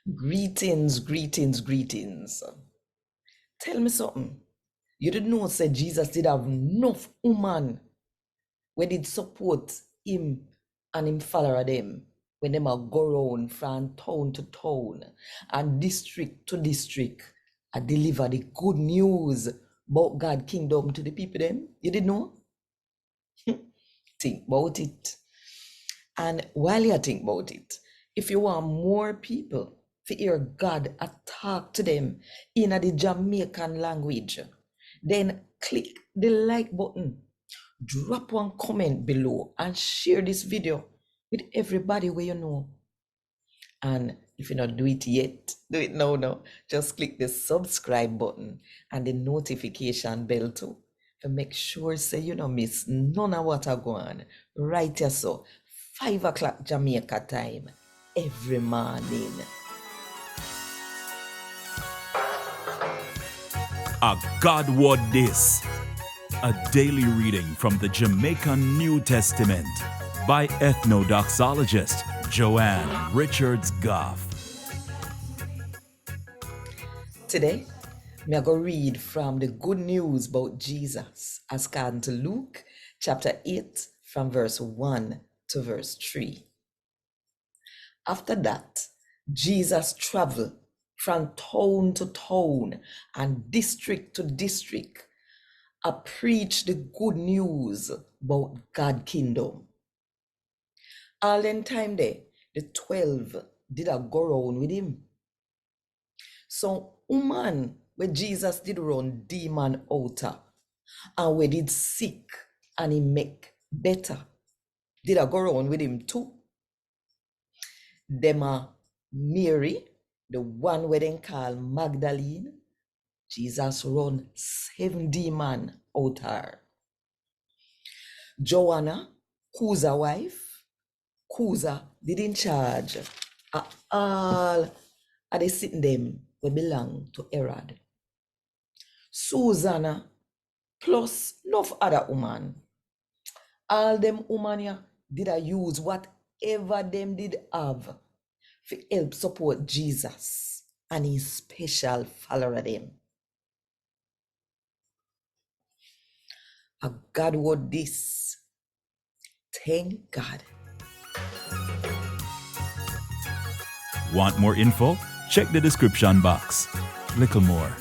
Greetings, greetings, greetings. Tell me something. You didn't know, said Jesus did have enough woman where did support him and him follower them when them a go round from town to town and district to district and deliver the good news about God kingdom to the people them. You didn't know? Think about it. And while you think about it, if you want more people to hear God talk to them in the Jamaican language, then click the like button, drop one comment below, and share this video with everybody where you know. And if you not do it yet, do it now. No, just click the subscribe button and the notification bell too to make sure say you don't miss none of what I go on right here. So 5 o'clock Jamaica time every morning. A God Word This, a daily reading from the Jamaican New Testament by Ethnodoxologist Joanne Richards Goffe. Today, me I go read from the good news about Jesus as according to Luke chapter 8 from verse 1 to verse 3. After that, Jesus traveled from town to town and district to district, preach the good news about God's kingdom. All in time there, the 12 did a go round with him. So woman where Jesus did run demon out of, and we did sick and he make better, did a go round with him too. Them are Mary, the one where they call Magdalene. Jesus run 7 demon out her. Joanna, Cusa's wife, Cusa did in charge of all of the sitting them we belong to Herod. Susanna plus enough other woman. All them woman here did I use whatever them did have to help support Jesus and his special follower them. A God Word This. Thank God. Want more info? Check the description box. Little more.